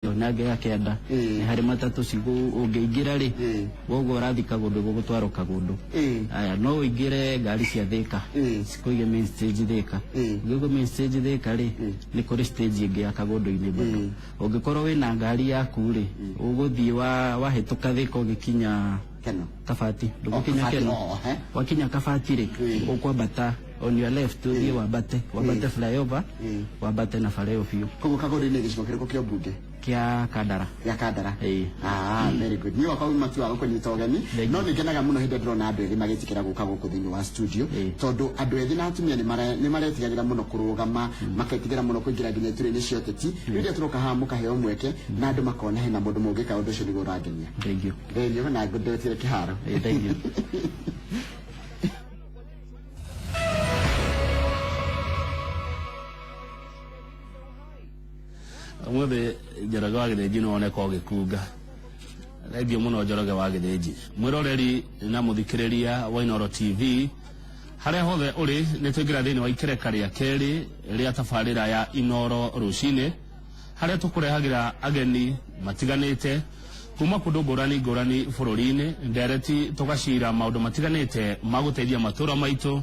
Onage ya kenda ni hari matatu cigu ungiingira ri wogo rathi kagundu gugutwaro kagundu aya no uingire ngari cia Thika cikuige main stage Thika gugo main stage Thika ri ni kuri stage ingi ya kagundu-ini bado ungikorwo wina ngari yaku ri uguthii wahituka Thika ugikinya Kabati ndugukinya Keno wakinya Kabati ri ukwambata on your left uthii wambate flyover wambate na fareo fiu kogo kagundu-ini gicigo kiriko kio mbunge kia Kandara ya Kandara very good ni wakau matu wa kunyita ogeni no ngenaga muno hindi ndrona andu eri magitikira guka guku thini wa studio tondu andu eri na atumia ni maretigagira muno kurugama maketigira muno kuingira nginya turi ni cioteti rĩrĩa turoka haha mukaheo mweke na andu makona hena mundu mungika undu ucio niguo urangenia thank you na ngundetire kiharo thank you Mwebe Njoroge wa Gĩthĩnji no one ko gikunga radio muno Njoroge wa Gĩthĩnji mwiroreri na muthikiriria wa Inooro TV haria hothe uri ni twingira thini wa ikereka ria keri ria tabarira ya Inooro rucine haria tukurehagira ageni matiganite kuma kundu ngurani bururi-ini ndereti tugacira maundu matiganite maguteithia matura maitu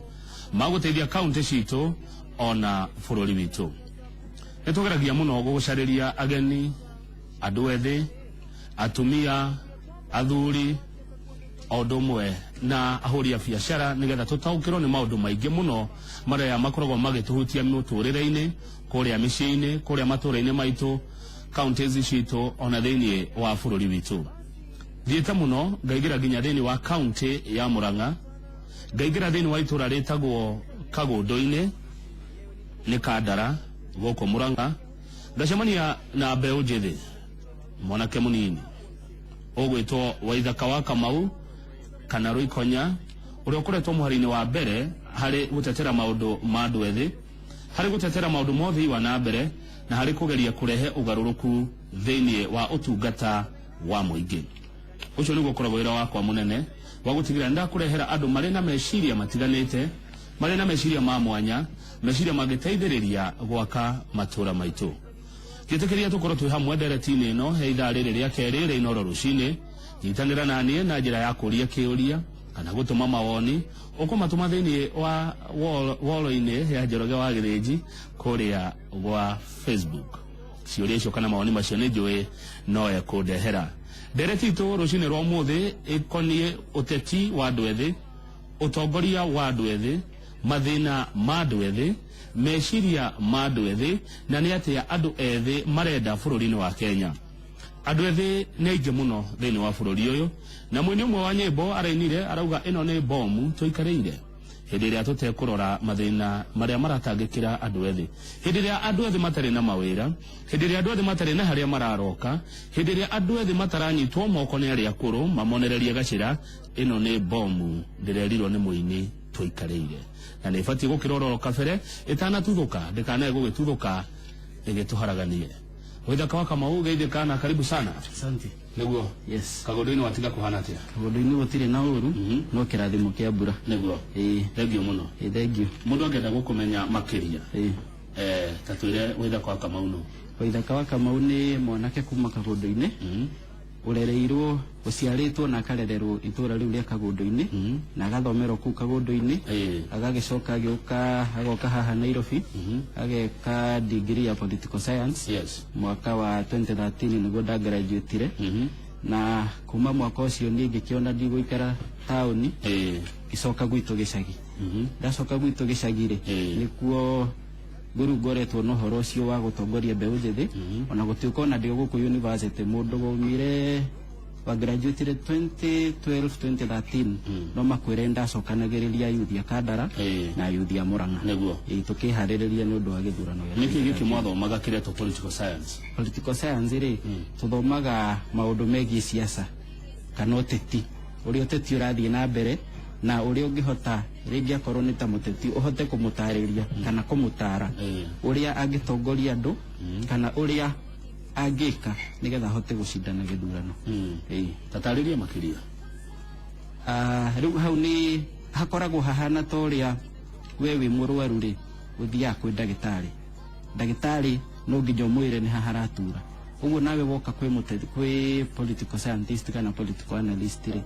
maguteithia kaunti citu ona bururi witu Netugeragia muno gugucariria ageni andu ethi atumia athuri odumwe na ahuri ya biashara nigetha tutaukirwo ni maundu maingi muno maria makoragwo magituhutia muturire-ini kuria micii-ini kuria matura-ini maitu counties citu ona thiini wa bururi witu thiete muno ngaigira nginya thiini wa county ya Murang'a ngaigira thiini wa itura ritagwo Kagundu-ini ni Kandara goko Murang'a ngacemania na mbeu njithi mwanake munini ugwitwo Waithaka wa Kamau kana Ruikonya uria ukuretwo muhari-ini wa mbere hari gutetera maundu ma andu ethi hari gutetera maundu mothi wa na mbere na hari kugeria kurehe ugaruruku thiini wa utungata wa muingi ucio niguo ukoragwo wira wakwa munene wa gutigira ndakurehera andu mari na meciria matiganite mari na meciria ma mwanya meciria magiteithiriria gwaka matura maitu gitikiria tukorwo twi hamwe ndereti-ini ino he ithaa riri ria keri ria Inooro rucine nyitanira nanie na njira ya kuria kiuria kana gutuma mawoni ukumatuma thiini wa wolo-ini ya Njoroge wa Gĩthĩnji kuria gwa Facebook ciuria icio kana mawoni macio ni njui no ekundehera ndereti itu rucine rwa muthi ikonie uteti wa andu ethi utongoria wa andu ethi mathina ma andu ethi meciria ma andu ethi na ni atia andu ethi marenda bururi-ini wa Kenya andu ethi ni aingi muno thiini wa bururi uyu na mwini umwe wa nyimbo arainire arauga ino ni bomu tuikarire hindi iria tutekurora mathina maria maratangikira andu ethi hindi iria andu ethi matari na mawira hindi iria andu ethi matari na haria mararoka hindi iria andu ethi mataranyitwo moko ni aria akuru mamonererie gacira ino ni bomu ndirerirwo ni muini tuikarire na ni fati gukirororo kabere itana tuthuka ndikanae gugituthuka igituharaganie Waithaka wa Kamau geithika na karibu sana asante niguo yes kagundu-ini watiga kuhana atia kagundu-ini gutire na uru no kirathimo kia mbura niguo thank you muno thank you mundu angenda gukumenya makiria tatwire Waithaka wa Kamau no Waithaka wa Kamau ni mwanake kuma kagundu-ini urereirwo uciaritwo na akarererwo itura riu ria kagundu-ini na agathomerwo kuu kagundu-ini agagicoka agiuka agoka haha Nairobi ageka degree ya political science mwaka wa 2013 niguo ndagraduatire na kuma mwaka ucio ni ngikiona ndigũikara tauni gicoka gwitu gicagi ndacoka gwitu gicagi ri nikuo guru ngoretwo no horo ucio wa gutongoria mbeu njithi ona gutiuka ona ndio guku university mundu gomire wa graduate 2012 2013 no makwire ndacokanagiriria youth ya Kandara na youth ya Murang'a niguo tukihariria ni undu wa githurano niki giki mwathomaga kireto political science ri tuthomaga maundu megie siasa kana uteti uri uteti urathie na mbere na uri ungihota ringi akorwo ni ta muteti uhote kumutariria kana kumutara uria angitongoria andu kana uria angika nigetha hote gucindana githurano tatariria makiria riu hau ni hakoragwo hahana ta uria we wi murwaru ri uthia kwi ndagitari no nginya mwire ni haharatura uguo nawe woka kwi political scientist kana political analyst ri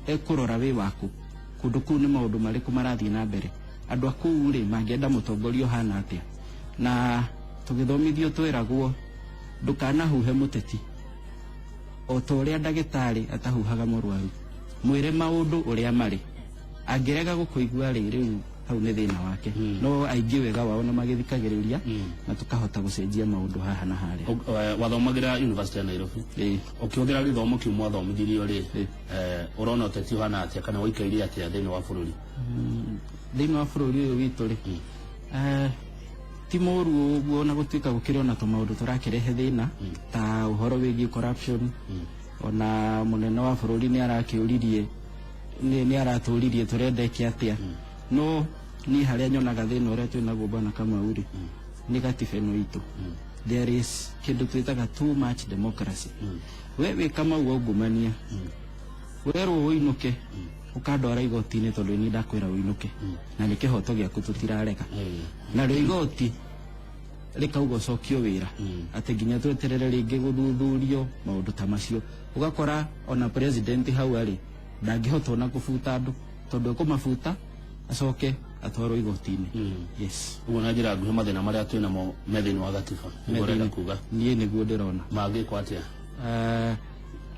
ekurora wi waku kundu kuu ni maundu mariku marathii na mbere andu aku ri mangienda mutongorio hana atia na tugithomithio twiragwo ndukanahuhe muteti o to uria ndagitari atahuhaga murwaru mwire maundu uria mari angirega gukuigua riu hau ni thina wake no aingi wega wao na magithikagiriria na tukahota gucenjia maundu haha na haria wathomagira University ya Nairobi ukihũthĩra gĩthomo kĩu mwathomithirio ri urona uteti hana atia kana waikaire atia thĩinĩ wa bũrũri thĩinĩ wa bũrũri ũyũ witũ ri ti mũru ũguo na gũtuĩka gũkĩrĩ ona tũmaũndũ tũrakirehe thĩna ta ũhoro wĩgiĩ corruption ona mũnene wa bũrũri nĩ aratũririe tũrendeke atia no ni haria nyonaga thĩna ũrĩa twĩnaguo bwana Kamau ri ni gatiba ĩno itũ there is kindu twitaga too much democracy we wĩ Kamau ungumania werwo uinuke ukandwara igoti-inĩ tondũ ni ndakwĩra uinuke na nĩ kĩhoto gĩaku tũtirareka na rĩo igoti rĩkauga ũcokio wĩra atĩ nginya tweterere rĩngĩ gũthuthurio maũndũ ta macio ugakora ona president hau arĩ ndangĩhota ona gũbuta andũ tondũ ekũmabuta acoke atwarwo igoti-inĩ yes uguo na njĩra nguhĩ mathĩna marĩa twĩnamo me thĩinĩ wa gatiba nĩgũrenda kuga niĩ nĩguo ndĩrona mangĩkwo atĩa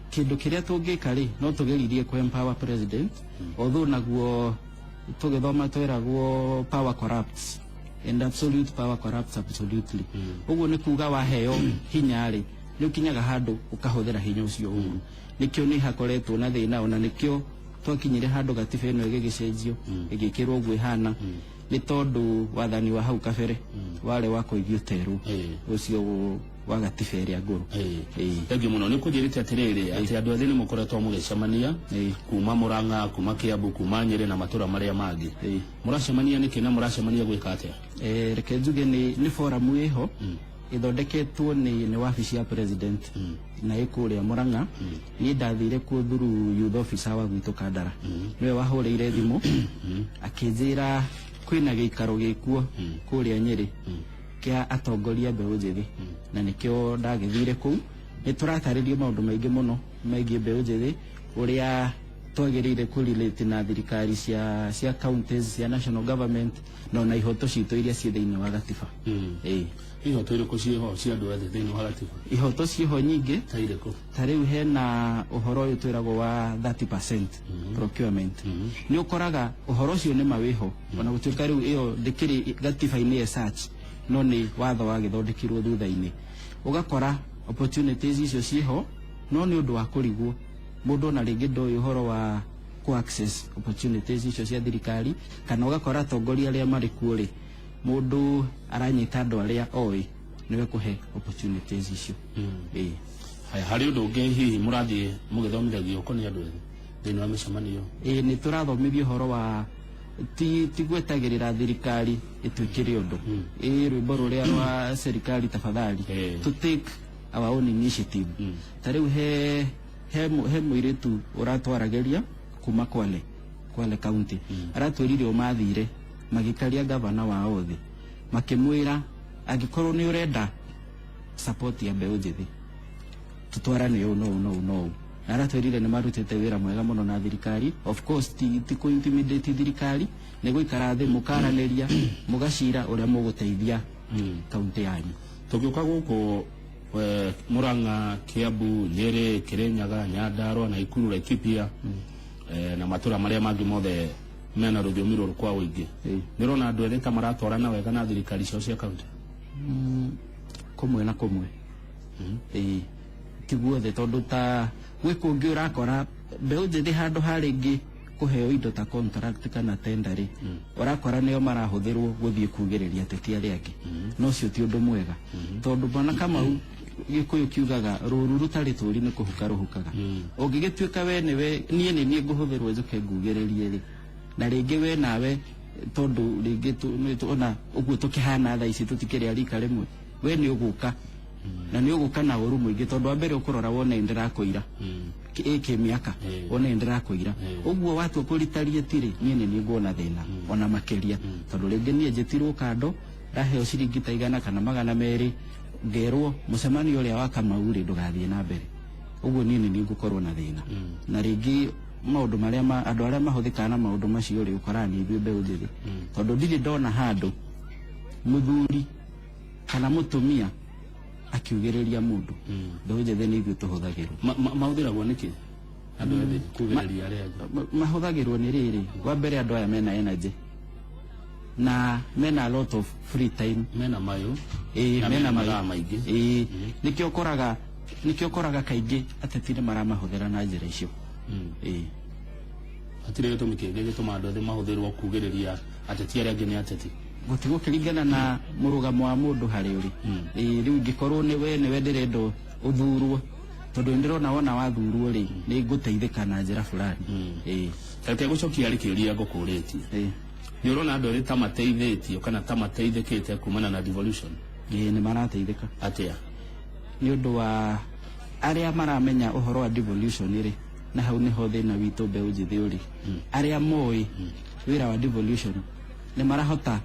kindu kiria tungika ri no tugeririe ku empower president although naguo tugithoma twiragwo power corrupts and absolute power corrupts absolutely uguo ni kuga waheo hinya ri ni ukinyaga handu ukahuthira hinya ucio uguo nikio ni hakoretwo na thina ona nikio twakinyire handu gatiba ino igigicenjio igikirwo uguo ihana ni tondu wathani wa hau kabere wale wako igioterwo ucio wa gatiba ĩrĩa ngũrũ thengi mũno nĩ kũnjĩrĩte atĩrĩrĩ atĩ andũ ethĩ nĩ mũkoretwo mũgĩcemania kuma Mũrang'a kuma Kiambu kuma Nyeri na matũra marĩa mangĩ mũracemania nĩkĩ na mũracemania gwĩka atĩa reke njuge nĩ forum ĩho ithondeketwo nĩ wabici ya president na ĩkũrĩa Mũrang'a niĩ ndathire kuo through youth officer wa gwitũ Kandara niwe wahũrĩire thimũ akĩnjĩra kwĩna gĩikaro gĩkuo kũrĩa Nyeri kia atongoria mbeũ njĩthĩ na nikio ndagithire kuu ni turatarĩrio maũndũ maingĩ mũno megiĩ mbeũ njĩthĩ ũrĩa twagĩrĩire kũrelate na thirikari cia counties cia national government na ihoto citũ iria ciĩ thĩinĩ wa gatiba ihoto irĩkũ ciĩho cia andũ ethĩ thĩinĩ wa gatiba ihoto ciĩho nyingĩ ta irĩkũ ta rĩu hena ũhoro ũyũ twĩragwo wa 30% procurement nĩ ũkoraga ũhoro ũcio nĩ mawĩho ona gũtuĩka rĩu ĩyo ndĩkĩrĩ gatiba-inĩ search no ni watho wagithondekirwo thutha-inĩ ugakora opportunities icio ciho no ni undu wa kurigwo mundu na ringi ndoĩ ũhoro wa ku access opportunities icio cia thirikari kana ugakora atongoria arĩa marĩ kuo rĩ mundu aranyita andũ arĩa oĩ niwe kuhe opportunities icio harĩ ũndũ ũngĩ hihi mũrathiĩ mũgĩthomithagio ũkoniĩ andũ ethĩ thĩinĩ wa mĩcemanio nĩ tũrathomithio ũhoro wa ti gwetagĩrĩra thirikari ĩtuĩkĩre ũndũ rwĩmbo rũrĩa rwa serikali tafadhali to take our own initiative ta rĩu he mũirĩtu ũratwarageria kuma Kwale county aratwĩrire o mathire magĩkaria gavana wao thĩ makĩmwĩra angĩkorwo nĩ ũrenda support ya mbeũ njĩthĩ tutwarane no aratwĩrire nĩ marutĩte wĩra mwega mũno na thirikari of course ti ku intimidate thirikari nĩ gũikara thĩ mũkaranĩria mũgacira ũrĩa mũgũteithia kaunti yanyu tũgĩũka gũkũ Mũrang'a Kiambu Nyeri Kirinyaga Nyandarua Naikuru Laikipia na matũra marĩa mangĩ mothe mena rũthiomi rũrũ kwa ũingĩ nĩrona andũ ethĩ ta maratwarana wega na thirikari cio cia kaunti kũmwe na kũmwe ti guothe tondũ ta gwĩ kũngĩ ũrakora mbeũ njĩthĩ handũ harĩngĩ kũheo indo ta contract kana tender rĩ ũrakora nĩo marahũthĩrwo gũthiĩ kugĩrĩria ateti arĩa angĩ no cio ti ũndũ mwega tondũ bwana Kamau Gĩkũyũ kiugaga rũru rutarĩ tũri nĩ kũhuka rũhukaga ũngĩgĩtuĩka we niĩ nĩ ngũhũthĩrwo njoke ngugĩrĩrie rĩ na rĩngĩ we nawe tondũ rĩngĩ ona ũguo tũkĩhana thaa ici tũtikĩrĩ rika rĩmwe we nĩ ũgũka na nĩ ũgũka na ũru mũingĩ tondũ wambere ũkũrora wone ndĩrakũira kĩmĩaka wone ndĩrakũira ũguo watua kũritaria tirĩ niĩ nĩ nguona thĩna ona makĩria tondũ rĩngĩ niĩ njĩtirwo kando raheo ciringi ta 100 kana 200 ngerwo mucemanio uria wa Kamau ri ndugathie na mbere uguo nini ni ngukorwo na thina na ringi maundu maria andu aria mahuthikana na maundu macio ri ukorani ithuĩ mbeũ njĩthĩ tondu ndiri ndona handu muthuri kana mutumia akiugĩrĩria mundu mbeũ njĩthĩ ni ithuĩ tuhuthagĩrwo mahũthĩragwo nĩkĩ andu ethĩ kugĩrĩria aria mahũthagĩrwo nĩ rĩrĩ wa mbere andu aya mena energy na mena a lot of free time mena mayo mena magaa maingĩ nikio koraga kaingĩ ateti nĩ maramahũthĩra na njĩra icio hatirĩ gĩtũmi kĩngĩ gĩtũma andũ ethĩ mahũthĩrwo kugĩrĩria ateti arĩa angĩ nĩ ateti gũtigwo kĩringana na mũrũgamo wa mũndũ harĩ ũrĩ rĩu ingĩkorwo nĩwe ndĩrenda ũthurwo tondu ndirona wona wathurwo ri ni nguteithika na njira fulani reke gucokia rikĩũria ngũkũrĩtie ni urona andũ ethĩ ta mateithĩtio kana ta mateithĩkĩte kumana na devolution nĩ marateithĩka atĩa ni ũndũ wa arĩa maramenya ũhoro wa devolution ri na hau niho thĩna witũ mbeũ njĩthĩ ũrĩ arĩa moĩ wĩra wa devolution nĩ marahota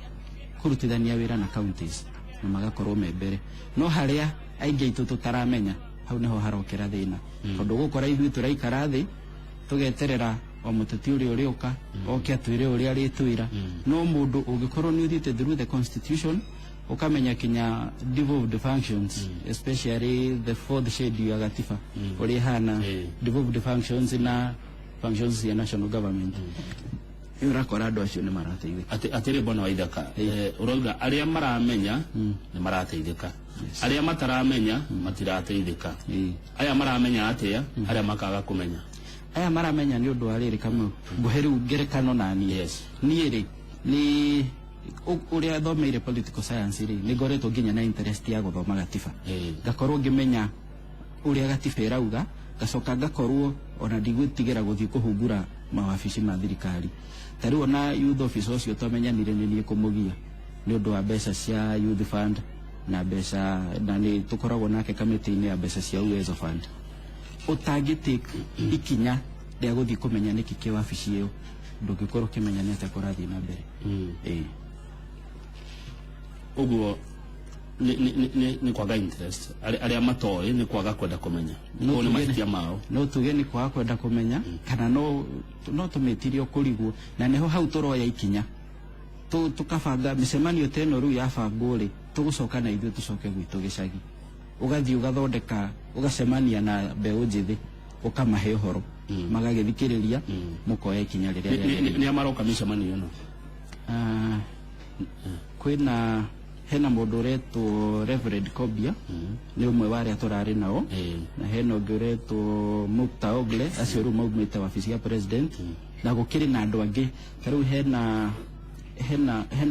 kurutithania wĩra na counties na magakorwo me mbere no harĩa aingĩ aitũ tũtaramenya hau niho harokera thĩna tondu gũkora ithuĩ tũraikara thĩ tugeterera o mũteti ũrĩa ũrĩũka oke atwĩre ũrĩa arĩtwĩra no mũndũ ũngĩkorwo nĩ ũthiĩte through the constitution ukamenya kinya devolved functions especially the fourth schedule ya gatiba ũrĩa hana devolved functions na functions ya national government urakora andũ acio nĩ marateithĩka atĩrĩ bona Waithaka ũrauga arĩa maramenya nĩ marateithĩka arĩa mataramenya matirateithĩka aya maramenya atĩa arĩa makaga kũmenya aya maramenya nĩ ũndũ wa rĩrĩ Kamau ngũhe rĩu ngerekano na niĩ rĩ nĩ ũrĩa thomeire political science rĩ nĩ ngoretwo nginya na interest ya gũthoma gatiba ngakorwo ngĩmenya ũrĩa gatiba ĩrauga gacoka ngakorwo ona ndigwĩtigĩra gũthiĩ kũhungura mawabici ma thirikari tarĩu ona youth officer ũcio twamenyanire nĩ niĩ kũmũgia nĩ ũndũ wa mbeca cia youth fund na mbeca na nĩ tũkoragwo nake kamĩtĩ-inĩ ya mbeca cia uwezo fund ũtangĩtake ikinya rĩa gũthiĩ kũmenya nĩkĩ kĩ wabici ĩyo ndũngĩkorwo ũkĩmenya nĩ atĩa kũrathiĩ na mbere ũguo ni kwaga interest arĩa matoĩ ni kwaga kwenda kũmenya no nĩ mahĩtia mao no tuge ni kwaga kwenda kũmenya kana no tũmĩtirio kũrigwo na neho hau tũroya ikinya tukabanga mĩcemanio ta ĩno rĩu yabangwo rĩ tũgũcoka na ithuĩ tũcoke gwitũ gĩcagi ũgathiĩ ũgathondeka ũgacemania na mbeũ njĩthĩ ũkamahe ũhoro magagĩthikĩrĩria mũkoya ikinya rĩrĩa nĩ amaroka mĩcemanio ĩno kwĩna hena mũndũ ũretwo Reverend Kobia nĩ ũmwe wa arĩa tũrarĩ nao na hena ũngĩ ũretwo Mukta Ogle acio rĩu maumĩte wabici ya president na gũkĩrĩ na andũ angĩ tarĩu hena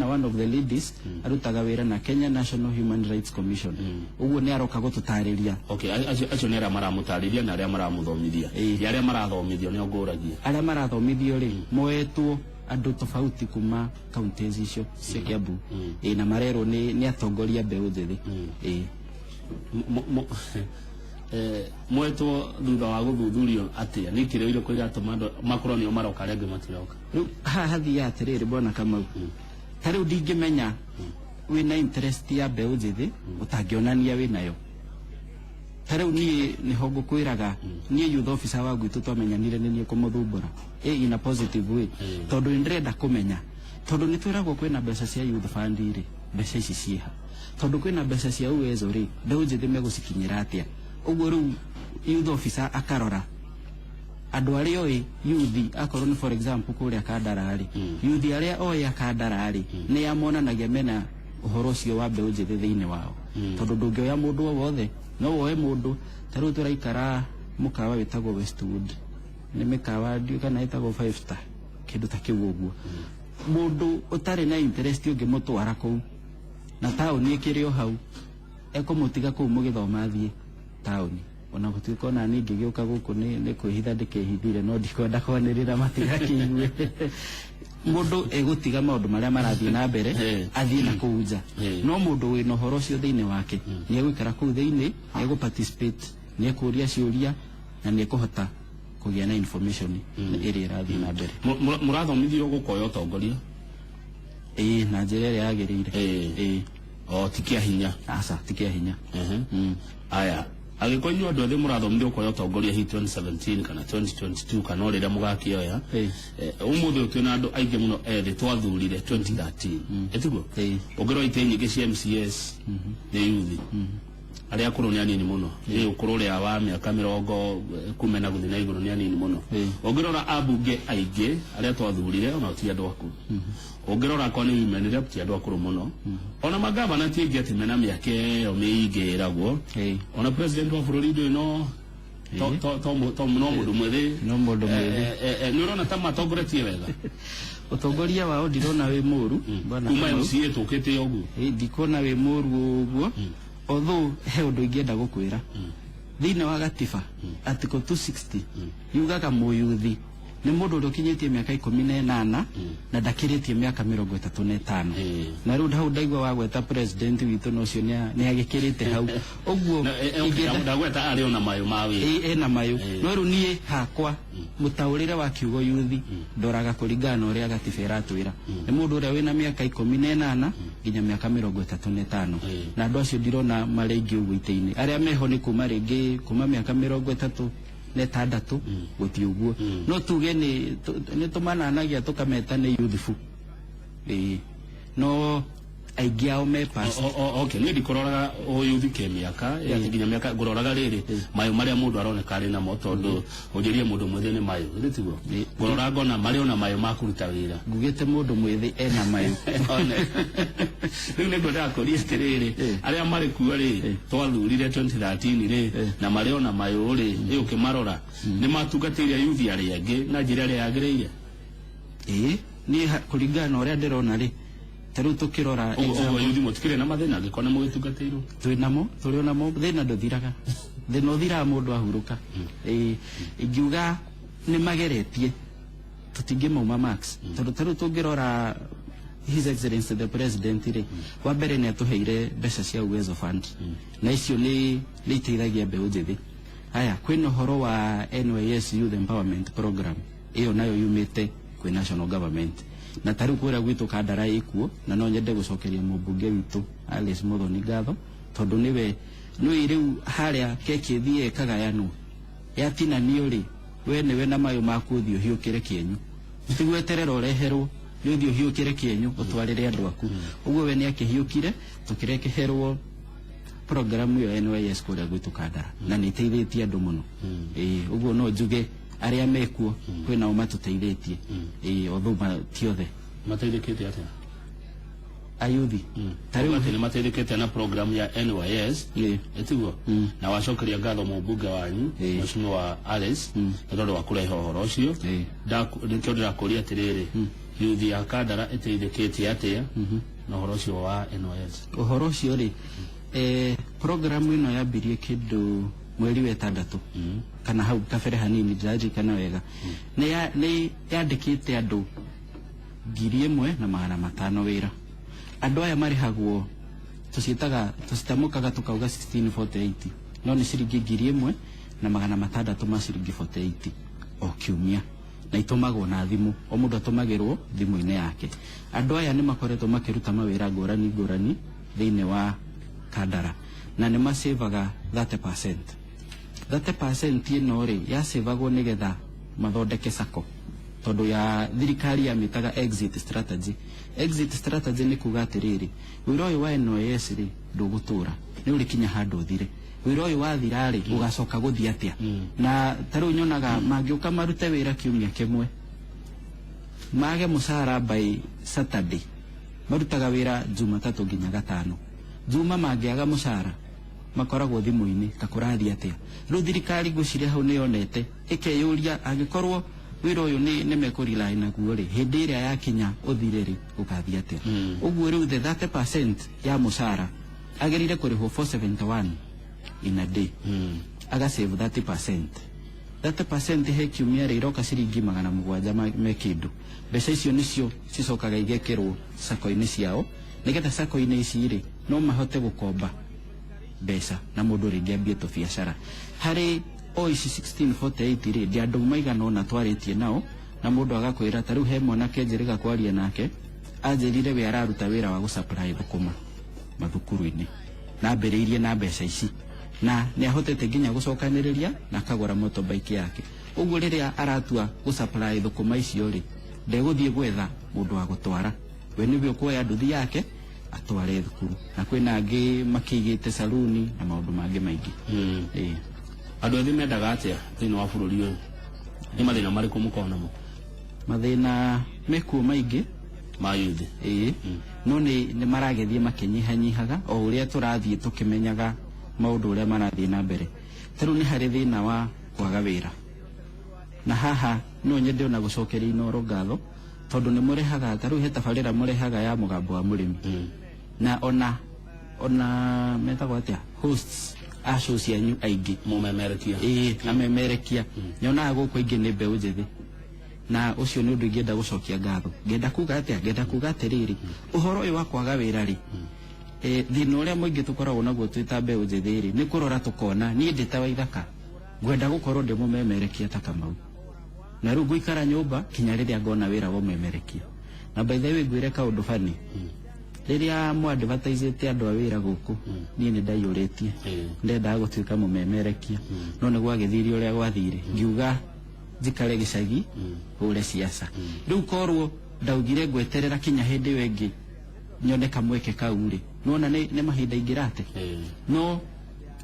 one of the ladies arutaga wĩra na Kenya National Human Rights Commission ũguo nĩ aroka gũtũtarĩria acio nĩ arĩa maramũtarĩria na arĩa maramũthomithia arĩa marathomithio nĩ ngũragia arĩa marathomithio rĩ moetwo andũ tofauti kuma counties icio cia Kiambu na marerwo nĩ atongoria mbeũ njĩthĩ mwetwo thutha wa gũthuthurio atĩa nĩ kĩrĩa irĩkũ iratũma andũ makorwo nĩo maroka arĩa angĩ matiroka rĩu haha hathiaga atĩrĩrĩ bona Kamau ta rĩu ndingĩmenya wĩna interest ya mbeũ njĩthĩ ũtangĩonania wĩnayo ta rĩu niĩ nĩho ngũkwĩraga niĩ youth officer wa gwitũ twamenyanire nĩ niĩ kũmũthumbũra in a positive way tondũ nĩndĩrenda kũmenya tondũ nĩ twĩragwo kwĩna mbeca cia youth fund rĩ mbeca ici ciĩha tondũ kwĩna mbeca cia uwezo rĩ mbeũ njĩthĩ megũcikinyĩra atĩa ũguo rĩu youth officer akarora andũ arĩa oĩ youth akorwo nĩ for example kũrĩa Kandara rĩ youth arĩa oĩ Kandara rĩ nĩ amonanagia mena ũhoro ũcio wa mbeũ njĩthĩ thĩinĩ wao tondũ ndũngĩoya mũndũ o wothe no woe mũndũ tarĩu tũraikara mũkawa wĩtagwo Westwood nĩ mĩkawa ndiũ kana ĩtagwo 5 star kĩndũ ta kĩu ũguo mũndũ ũtarĩ na interest ũngĩmũtwara kũu na taũni ĩkĩrĩ o hau ekũmũtiga kũu mũgĩthoma athiĩ taũni ona gũtuĩka ona niĩ ngĩgĩũka gũkũ nĩ kwĩhitha ndĩkehithire no ndikwenda kwanĩrĩra matigakĩigue mũndũ egũtiga maũndũ marĩa marathiĩ na mbere athiĩ na kũu nja no mũndũ wĩna ũhoro ũcio thĩinĩ wake nĩ egũikara kũu thĩinĩ nĩ egũparticipate nĩ ekũria ciũria na nĩ ekũhota kũgĩa na information ĩrĩa ĩrathiĩ na mbere mũrathomithio gũkoya ũtongoria na njĩra ĩrĩa yagĩrĩire tikia hinya asa tikia hinya aya agikonyo andu othe murathomithio kwa utongoria hi 2017 kana 2022 kana orira mugakioya umuthi utwina andu aingi muno ethi twathurire 2013 etiguo ogero ite nyingi cia MCS ni yuthi aria akuru ni anini muno ni ukuru ria wa miaka 10 kumena guthina iguru ni anini muno ogirora abunge aingi aria twathurire ona ti andu akuru ogirora ko ni women rep ti andu akuru muno ona magavana ti ngeti mena miake o miigiragwo ona president wa bururi ndu no to no mundu mwethe ni urona ta matongoretie wega utongoria wao ndirona wi muru bwana kuma MCA tukite ogu ndikona wi muru uguo although he undu ingienda gukwira thine wa gatiba article 260 yugaga muyuthi ni mundu uri ukinyitie miaka 18 na ndakiritie miaka 35 na riu hau ndaigwa wa gweta president witu no cio ni agikirite hau uguo ndagweta ari ona mayo mawe na mayo no riu nie hakwa mutaurire wa kiugo yuthi ndoraga kuringana uria gatiba iratwira ni mundu uria wina miaka 18 nginya miaka 35 na andu acio ndirona marengi uguo iteini aria meho ni kuma ringi kuma miaka 30 ne tandatu guti uguo no tuge ni tumananagia tukameta ni youthful no aigiao me pass okay ni dikororaga o youth ke miaka ya nginya miaka gororaga riri mayo maria mundu aroneka ari na motondo ujirie mundu mwethe ni mayo nditiguo gororaga na mario na mayo makuruta wira ngugite mundu mwethe ena mayo ni ngoda akori estiriri aria mari kuwa ri twathurire 2013 ri na mario na mayo ri ukimarora ni matugatiria youth aria angi na njira aria yagireire ni kuringana uria ndirona ri taru tukirora yuthi mutikire na mathina ngikona mugitugatirwo twinamo turi namo thina nduthiraga thina uthira mundu ahuruka ingiuga ni mageretie tutingimoma max taru tungirora His Excellency the President ri wa mbere ni atuheire mbeca cia Uwezo Fund na icio ni iteithagia mbeu njithi haya kwina horo wa NYS Youth Empowerment Program iyo nayo yumite kwi national government na taru kwira gwitu Kandara ikuo na no nyende gucokeria mubunge witu Alice Muthoni ngatho tondu niwe nui riu haria keki thie kagayanu yatina niuri we niwe na mayo makuthio hiukire kienyu tigweterera ureherwo ni uthio hiukire kienyu utwarire andu aku uguo we ni akihiukire tukirekeherwo programu yo NYS kuria gwitu Kandara na ni teithitie andu muno uguo no njuge aria mekuo kwina o matuteithitie othuma tiothe mateithikite atia ayuthi tariu ni mateithikite na program ya NYS etiguo na wacokeria ngatho mubunge wanyu mheshimiwa wa Alice ndondo wa kurehe horo ucio ndikio ndirakuria atiriri yuthi ya Kandara eteithikite atia na horo ucio wa NYS horo ucio ri program ino yambirie kindu mweri wa 6 kana hau kabere hanini jaji kana wega ni yandikite andu 1,500 wira andu aya marihagwo tusitamukaga tukauga 1648 no ni ciringi 1,500 ma ciringi 48 o kiumia na itumagwo na thimu o mundu atumagirwo thimu-ini yake andu aya ni makoretwo makiruta mawira ngurani thiine wa Kandara na ni masevaga 30% ino ri ya sevagwo nigetha mathondeke sako tondu ya thirikari ya mitaga exit strategy ni kuga atiriri wira uyu wa NYS ri ndugutura ni uri kinya handu thire wira uyu wa thirari ugacoka guthii atia na taru nyonaga mangiuka marute wira kiumia kimwe mage musara by Saturday marutaga wira Jumatatu nginya Gatano Juma mangiaga musara makoragwo thimu-ini kakurathi atia riu thirikari guciria hau ni yonete ikeyuria angikorwo wira uyu ni mekurila naguo ri hindi iria yakinya uthire ri ukathi atia uguo riu the 30% ya musara agerire kurihwo 471 in a day aga save 30% he kiumia ri iroka ciringi 700 mekindu mbeca icio nicio cicokaga igekirwo sako-ini ciao nigetha sako-ini ici ri no mahote gukomba mbeca na mundu ringi ambie to biashara hari o ici 1648 ri ndia andu maigana ona twaritie nao na mundu agakwira ta riu he mwanake njiriga kwaria nake anjirire we araruta wira wa gusupply thukuma mathukuru-inĩ na mbere na mbeca ici na nĩ ahotete nginya gucokanĩrĩria na akagũra motorbike yake. Ũguo rĩrĩa aratua gusupply thũkũma icio rĩ, ndegũthiĩ gwetha mũndũ wa gũtwara, we nĩwe ũkuoya nduthi yake atware thukuru, na kwĩna angĩ makĩigĩte saluni na maũndũ mangĩ maingĩ. Andũ ethĩ mendaga atĩa thĩinĩ wa bũrũri ũyũ? Nĩ mathĩna marĩkũ mũkoragwo namo? Mathĩna mekuo maingĩ ma yuthi, no nĩ maragethie makĩnyihanyihaga o ũrĩa tũrathiĩ tũkĩmenyaga maũndũ ũrĩa marathiĩ na mbere. Tarĩu nĩ harĩ thĩna wa kwaga wĩra, na haha no nyende ona gũcokeria Inooro ngatho tondũ nĩ mũrehaga, tarĩu he tabarĩra mũrehaga ya mũgambo wa mũrĩmi, na ona metagwo atĩa hosts a show cianyu aingĩ mũmemerekia, amemerekia nyonaga gũkũ aingĩ nĩ mbeũ njĩthĩ, na ũcio nĩ ũndũ ingĩenda gũcokia ngatho. Ngenda kuga atĩa? Ngenda kuga atĩrĩrĩ, ũhoro ũyũ wa kwaga wĩra rĩ, thĩna ũrĩa mũingĩ tũkoragwo naguo twĩ ta mbeũ njĩthĩ rĩ, nĩ kũrora tũkona niĩ ndĩ ta Waithaka ngwenda gũkorwo ndĩ mũmemerekia ta Kamau, na rĩu ngũikara nyũmba kinya rĩrĩa ngona wĩra wa ũmemerekia. Na by the way ngwĩre kaũndũ bani, rĩrĩa mwadvertise andũ a wĩra gũkũ niĩ nĩ ndaiyũrĩtie, ndendaga gũtuĩka mũmemerekia, no nĩ gwagĩthire ũrĩa gwathire, ngiuga njikare gĩcagi hũre ciaca. Rĩu korwo ndaugire ngweterera kinya hĩndĩ ĩyo ĩngĩ nyone kamweke kau rĩ, nona nĩ mahinda ingĩrate, no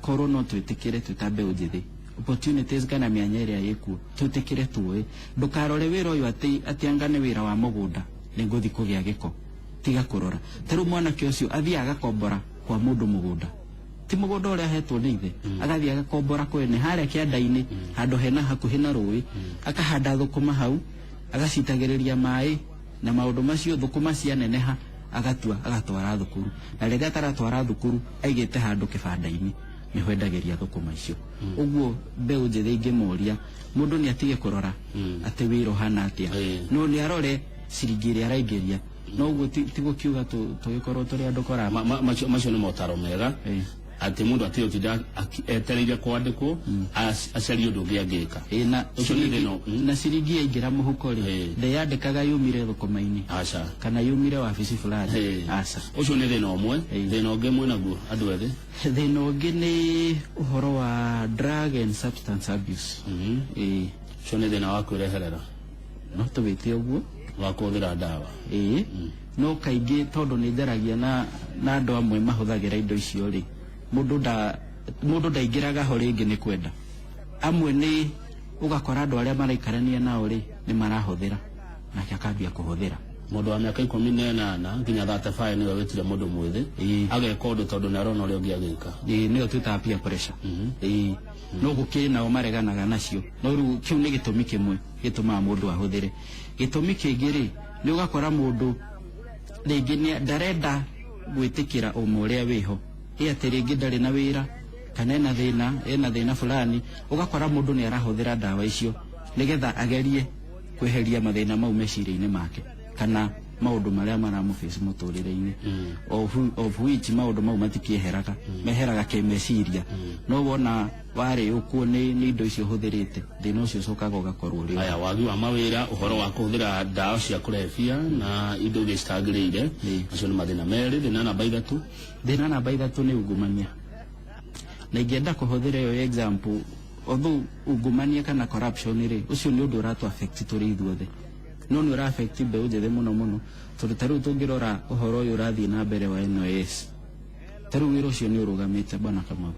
korwo no twĩtĩkĩre twĩ ta mbeũ njĩthĩ opportunities kana mĩanya ĩrĩa ĩkuo twĩtĩkĩre tuoe, ndũkarore wĩra ũyũ atĩ anga nĩ wĩra wa mũgũnda nĩ ngũthi kũgĩa gĩko, tiga kũrora. Tarĩu mwanake ũcio athiĩ agakombora kwa mũndũ mũgũnda, ti mũgũnda ũrĩa ahetwo nĩ ithe, agathiĩ agakombora kwene harĩa kĩanda-inĩ handũ hena hakuhĩ na rũĩ, akahanda thũkũma hau, agacitagĩrĩria maĩ, na maũndũ macio thũkũma cianeneha agatua agatwara thukuru, na rĩrĩa ataratwara thukuru aigĩte handũ kĩbanda-inĩ nĩho endagĩria thũkũma icio. Ũguo mbeũ njĩthĩ ingĩmoria mũndũ nĩ atige kũrora atĩ wĩra ũhana atĩa, no nĩ arore ciringi ĩrĩa araingĩria, no ũguo ti gũkiuga tũgĩkorwo tũrĩ andũ kora. Macio nĩ motaro mega atĩ mũndũ atige gũtinda etereire kwandĩkwo acarie ũndũ ũngĩ angĩka. Na ciringi yaingĩra mũhuko rĩ, ndeyandĩkaga yumire thũkũma-inĩ kana yumire wabici fulani, aca. Ũcio nĩ thĩna ũmwe. Thĩna ũngĩ mwĩnaguo andũ ethĩ? Thĩna ũngĩ nĩ ũhoro wa drug and substance abuse. Ũcio nĩ thĩna wa kwĩreherera, no tũwĩte ũguo, wa kũhũthĩra ndawa. No kaingĩ tondũ nĩ njaragia na andũ amwe mahũthagĩra indo icio rĩ, mũndũ ndaingĩraga ho rĩngĩ nĩ kwenda. Amwe nĩ ũgakora andũ arĩa maraikarania nao rĩ nĩ marahũthĩra, nake akambia kũhũthĩra. Mũndũ wa mĩaka 18 nginya 35 nĩwe wĩtire mũndũ mwĩthĩ ageka ũndũ tondũ nĩ arona ũrĩa ũngĩ agĩka. Nĩyo twĩtaga peer pressure. No gũkĩrĩ nao mareganaga nacio, no rĩu kĩu nĩ gĩtũmi kĩmwe gĩtũmaga mũndũ ahũthĩre. Gĩtũmi kĩngĩ rĩ, nĩ ũgakora mũndũ rĩngĩ ndarenda gwĩtĩkĩra ũma ũrĩa wĩho, atĩ rĩngĩ ndarĩ na wĩra kana ena thĩna fulani, ũgakora mũndũ nĩ arahũthĩra ndawa icio nĩgetha agerie kweheria mathĩna mau meciria-inĩ make kana maũndũ marĩa maramũface mũtũrĩre-inĩ, of which maũndũ mau matikĩeheraga, meheraga kĩmeciria. No wona warĩũkwo nĩ indo icio hũthĩrĩte, thĩna ũcio ũcokaga ũgakorwo rĩu. Aya, wagi wa mawĩra, ũhoro wa kũhũthĩra ndawa cia kũrebia na indo iria citagĩrĩire, acio nĩ mathĩna merĩ. Thĩna namba 3? Thĩna namba 3 nĩ ungumania, na ingĩenda kũhũthĩra ĩyo example, although ungumania kana corruption rĩ, ũcio nĩ ũndũ ũratu affect tũrĩ ithuothe, no nĩ ũra affect mbeũ njĩthĩ mũno, tondũ tarĩu tũngĩrora ũhoro ũyũ ũrathiĩ na mbere wa NYS, tarĩu wĩra ũcio nĩ ũrũgamĩte bwana Kamau.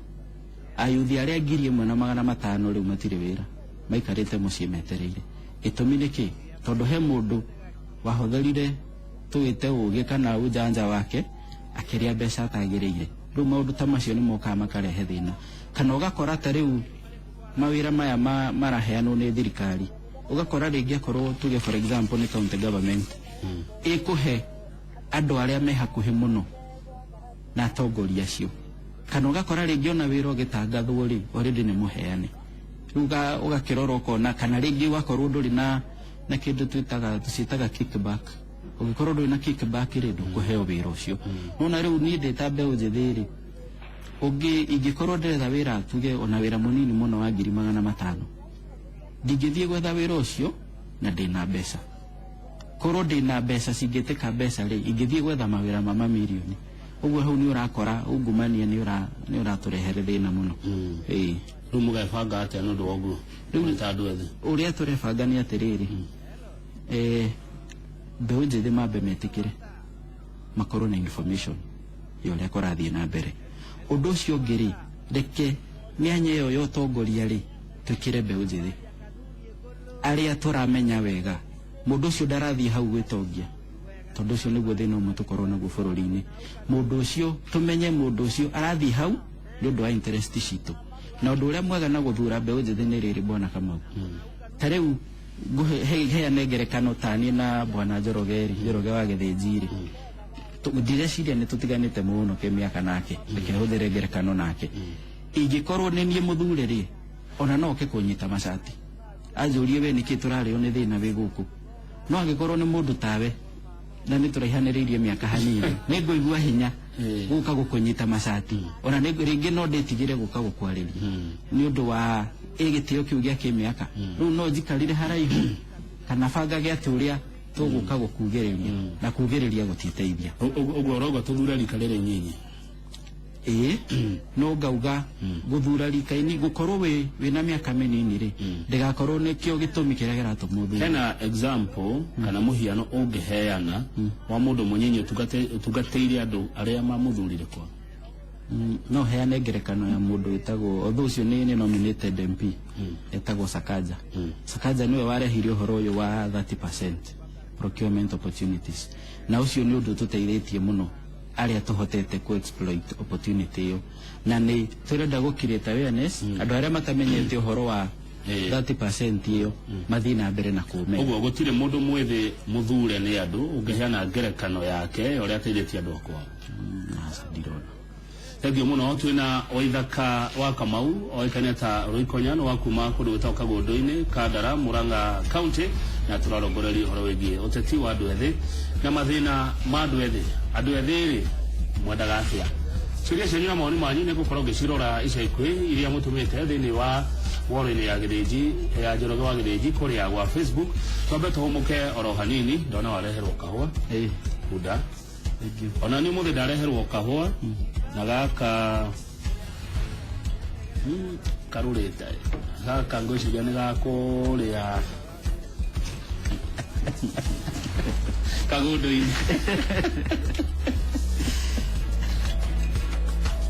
Ayuthi arĩa 1,500 rĩu matirĩ wĩra, maikarĩte mũciĩ metereire. Gĩtũmi nĩ kĩ? Tondũ he mũndũ wahũthĩrire tũwĩte ũgĩ kana ũjanja wake akĩrĩa mbeca atagĩrĩire. Rĩu maũndũ ta macio nĩ mokaga makarehe thĩna, kana ũgakora tarĩu mawĩra maya maraheanwo nĩ thirikari, ũgakora rĩngĩ akorwo tuge for example nĩ county government ĩkũhe andũ arĩa me hakuhĩ mũno na atongoria acio, kana ũgakora rĩngĩ ona wĩra ũgĩtangathwo rĩ already nĩ mũheane. Rĩu ũgakĩrora ũkona, kana rĩngĩ ũgakorwo ndũrĩ na kĩndũ tũciĩtaga kickback. Ũgĩkorwo ndũrĩ na kickback rĩ ndũkũheo wĩra ũcio. Nona rĩu niĩ ndĩ ta mbeũ njĩthĩ rĩ, ingĩkorwo ndĩretha wĩra tuge ona wĩra mũnini mũno wa 500, ndingĩthiĩ gwetha wĩra ũcio na ndĩna mbeca. Korwo ndĩna mbeca cingĩtĩka mbeca rĩ, ingĩthiĩ gwetha mawĩra ma mamirioni. uguo hau ni urakora ungumania ni uraturehere thina muno riu mugabanga atia no nduguo riu tandu ethe uria turebanga ni atiriri mbeũ njĩthĩ mambe metikire makorwo na information ya uria kurathie na mbere. Undu ucio ngiri reke mianya yo yotongoria ri twikire mbeũ njĩthĩ aria turamenya wega mundu ucio ndarathie hau gwitongia tondu ucio niguo thina umwe tukorwo naguo bururi-ini. Mundu ucio tumenye mundu ucio arathie hau ni undu wa interest citu na undu uria mwega na guthura mbeũ njĩthĩ ni riri Bwana Kamau. Tariu heane ngerekano tani na Bwana Njoroge wa Githĩnji ndireciria ni tutiganite muno kimiaka nake ndikihuthire ngerekano nake. Ingikorwo ni nie muthure ri ona no ke kunyita macati anjurie we niki turario ni thina wi guku no angikorwo ni mundu tawe na ni turaihaniririe miaka hanini ni nguigua hinya guka gukunyita macati ona ni ringi no nditigire guka gukwariria ni undu wa igitio kiu gia kimiaka riu no njikarire haraihu kana bangage ati uria tuguka gukugiriria na kugiriria gutiteithia uguo urogo tuthura rika riri nyinyi no ngauga guthura rika-ini gukorwo wina miaka minini ri ndigakorwo nikio gitumi kiria giratuma uthura. Hena example kana muhiano ungiheana wa mundu munyinyi utungateire andu aria mamuthurire kwa no heane ngerekano ya mundu witagwo otho ucio ni nominated MP etagwo Sakaja. Sakaja niwe warehirio horo uyu wa 30% procurement opportunities na ucio ni undu tuteithĩtie muno aria tuhotete ku exploit opportunity yo na ni turenda gukireta awareness andu aria matamenyete uhoro wa 30% iyo mathina mbere na kumenya. Uguo gutire mundu mwithi muthure ni andu ungiheana ngerekano yake uria ateithĩtie andu akwa ndirona. Thank you muno. Twina Waithaka wa Kamau oikania ta Ruikonya no wakuma kundu gwitagwo Kagundu-ini Kandara Murang'a County na turarongoreria uhoro wigie uteti wa andu ethi na mathina ma andu ethi. Andu ethi ri mwendaga atia ciuria cianyu na maoni manyu ni gukorwo ngicirora ica ikuhi iria mutumite thiini wa wall-ini ya Githĩnji ya Njoroge wa Githĩnji kuria gwa Facebook. Twambe tuhumuke oro hanini ndona wareherwo kahua kuda ona ni muthi ndareherwo kahua na gaka karurite gaka ngwiciria ni gakuria Kagundu-ini